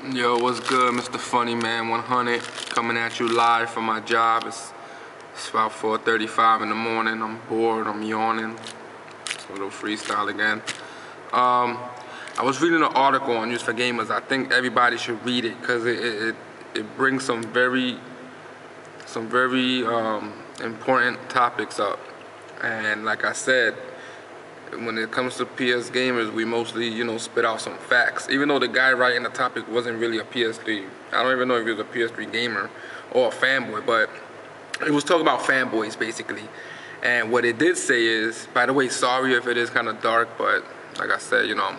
Yo, what's good, Mr. Funny Man 100? Coming at you live from my job. It's about 4:35 in the morning. I'm bored, I'm yawning. It's a little freestyle again. I was reading an article on News for Gamers. I think everybody should read it because it brings some very important topics up. And like I said, when it comes to PS gamers, we mostly, spit out some facts. Even though the guy writing the topic wasn't really a PS3, I don't even know if he was a PS3 gamer or a fanboy, but it was talking about fanboys basically. And what it did say is, by the way, sorry if it is kind of dark, but like I said, I'm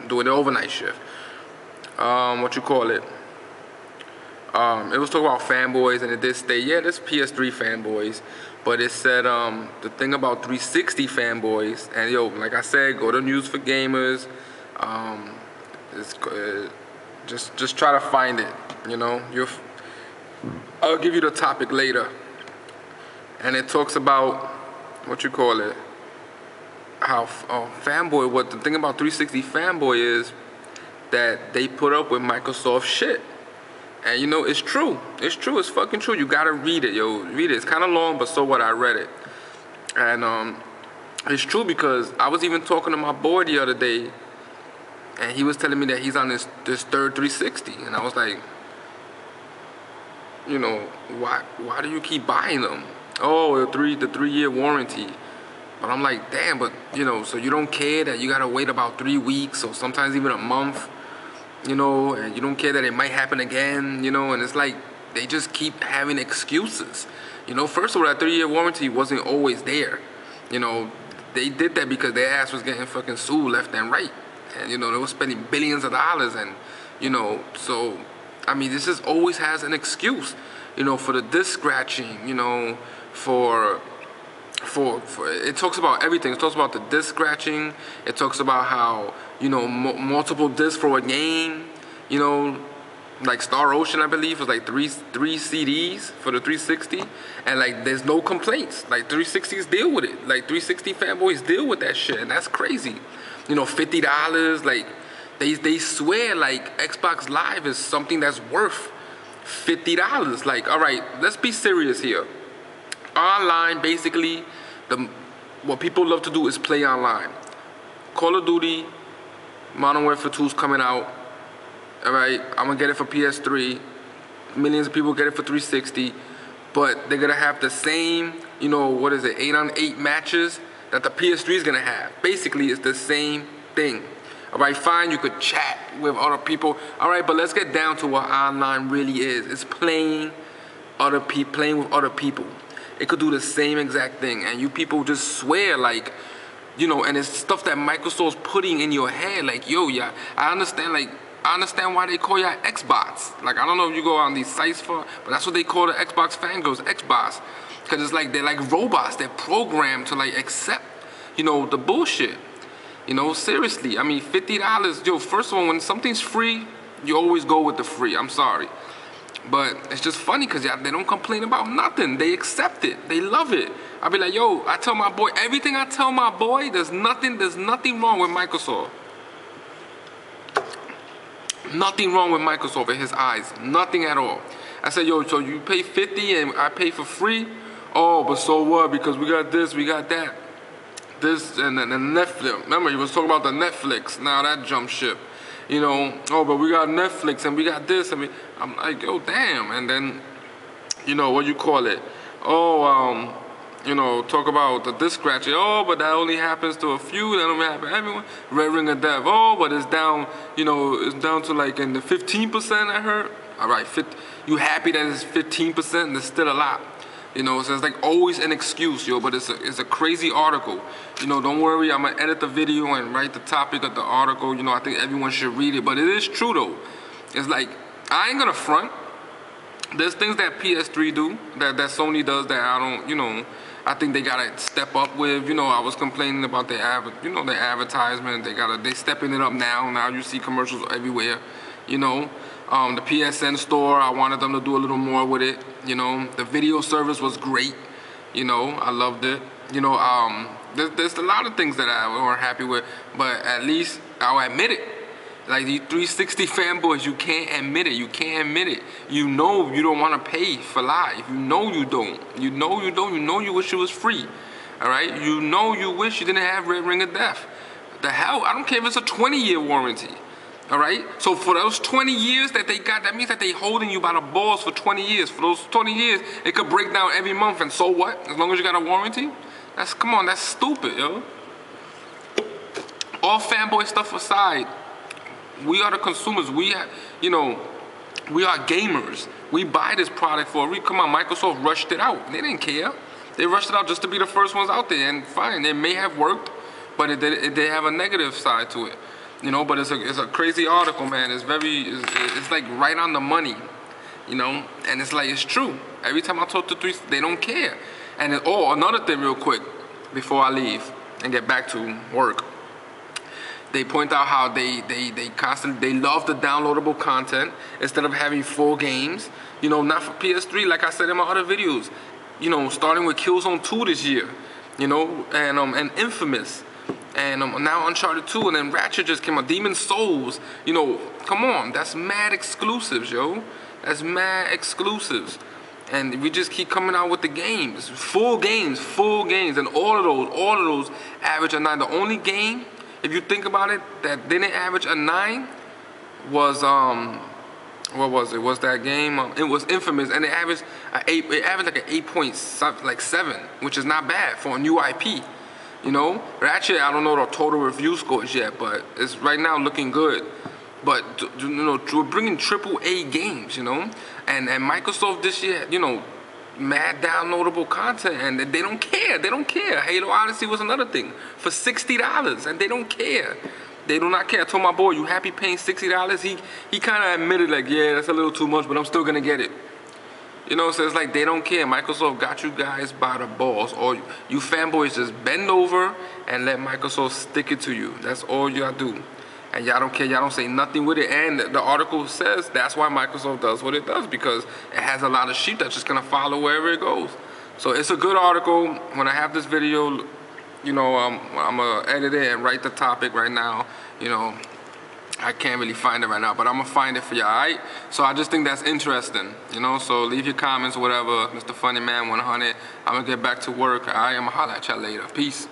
doing the overnight shift. It was talking about fanboys, and it did state, yeah, there's PS3 fanboys, but it said the thing about 360 fanboys, and yo, like I said, go to News for Gamers. Just try to find it. I'll give you the topic later, and it talks about how fanboy. What the thing about 360 fanboy is that they put up with Microsoft shit. And it's true. It's true. It's fucking true. You gotta read it, yo. Read it. It's kind of long, but so what? I read it. And it's true because I was even talking to my boy the other day, and he was telling me that he's on this third 360, and I was like, why do you keep buying them? Oh, the 3-year warranty. But I'm like, damn. But so you don't care that you gotta wait about 3 weeks or sometimes even a month. And you don't care that it might happen again, and it's like they just keep having excuses. First of all, that 3-year warranty wasn't always there. They did that because their ass was getting fucking sued left and right. And, they were spending billions of dollars and, so, I mean, this just always has an excuse, for the disc scratching, for it talks about everything. It talks about the disc scratching. It talks about how multiple discs for a game. Like Star Ocean, I believe, was like three CDs for the 360, and like there's no complaints. Like 360s deal with it. Like 360 fanboys deal with that shit, and that's crazy. $50. Like they swear like Xbox Live is something that's worth $50. Like, all right, let's be serious here. Online, basically, what people love to do is play online. Call of Duty, Modern Warfare 2's coming out. All right, I'm gonna get it for PS3. Millions of people get it for 360, but they're gonna have the same, 8-on-8 matches that the PS3 is gonna have. Basically, it's the same thing. All right, fine, you could chat with other people. All right, but let's get down to what online really is. It's playing with other people. It could do the same exact thing, and you people just swear like, and it's stuff that Microsoft's putting in your head. Like, yo, yeah, I understand why they call y'all Xbots. Like, I don't know if you go on these sites but that's what they call the Xbox fangirls, Xbots, because it's like they're like robots. They're programmed to like accept, the bullshit. Seriously. I mean, $50. Yo, first of all, when something's free, you always go with the free. I'm sorry. But it's just funny because they don't complain about nothing. They accept it. They love it. I'll be like, yo, I tell my boy, everything I tell my boy, there's nothing wrong with Microsoft. Nothing wrong with Microsoft in his eyes. Nothing at all. I said, yo, so you pay 50 and I pay for free? Oh, but so what? Because we got this, we got that. This and then Netflix. Remember, he was talking about the Netflix. Now that jump ship. Oh, but we got Netflix and we got this. I'm like, yo, damn. And then, talk about the disc scratching. Oh, but that only happens to a few. That don't happen to everyone. Red Ring of Death. Oh, but it's down, it's down to like in the 15%, I heard. All right, you happy that it's 15% and it's still a lot. So it's like always an excuse, yo, but it's a crazy article. Don't worry, I'm gonna edit the video and write the topic of the article. I think everyone should read it, but it is true though. It's like, I ain't gonna front. There's things that PS3 do, that Sony does that I don't, I think they gotta step up with. I was complaining about their advertisement. They stepping it up now. Now you see commercials everywhere, the PSN store, I wanted them to do a little more with it. The video service was great. I loved it. There's a lot of things that I weren't happy with, but at least I'll admit it. Like these 360 fanboys, you can't admit it. You can't admit it. You know you don't want to pay for live. You know you don't. You know you don't. You know you wish it was free. All right? You know you wish you didn't have Red Ring of Death. The hell? I don't care if it's a 20-year warranty. All right? So for those 20 years that they got, that means that they holding you by the balls for 20 years. For those 20 years, it could break down every month, and so what? As long as you got a warranty? Come on, that's stupid, yo. All fanboy stuff aside, we are the consumers. We are, we are gamers. We buy this product for a reason. Come on, Microsoft rushed it out. They didn't care. They rushed it out just to be the first ones out there, and fine, it may have worked, but it did have a negative side to it. But it's a crazy article, man. It's like right on the money, and it's like, it's true. Every time I talk to three, they don't care. And another thing real quick, before I leave and get back to work. They point out how they love the downloadable content instead of having full games. Not for PS3, like I said in my other videos. Starting with Killzone 2 this year, and Infamous. And now Uncharted 2, and then Ratchet just came out. Demon Souls, come on, that's mad exclusives, yo. That's mad exclusives. And we just keep coming out with the games. Full games, and all of those average a 9. The only game, if you think about it, that didn't average a 9 was, what was it? Was that game? It was Infamous, and it averaged an 8. It averaged like an 8.7, which is not bad for a new IP. Ratchet, I don't know the total review scores yet, but it's right now looking good. But we're bringing AAA games, and Microsoft this year, mad downloadable content, and they don't care. They don't care. Halo Odyssey was another thing for $60, and they don't care. They do not care. I told my boy, you happy paying $60? He kind of admitted, like, yeah, that's a little too much, but I'm still gonna get it. So it's like they don't care. Microsoft got you guys by the balls. Or you fanboys just bend over and let Microsoft stick it to you. That's all you gotta do. And y'all don't care. Y'all don't say nothing with it. And the article says that's why Microsoft does what it does, because it has a lot of sheep that's just gonna follow wherever it goes. So it's a good article. When I have this video, I'm gonna edit it and write the topic right now. I can't really find it right now, but I'm gonna find it for y'all, alright? So I just think that's interesting, so leave your comments or whatever. Mr. Funny Man 100. I'm gonna get back to work, alright? I'm gonna holler at y'all later. Peace.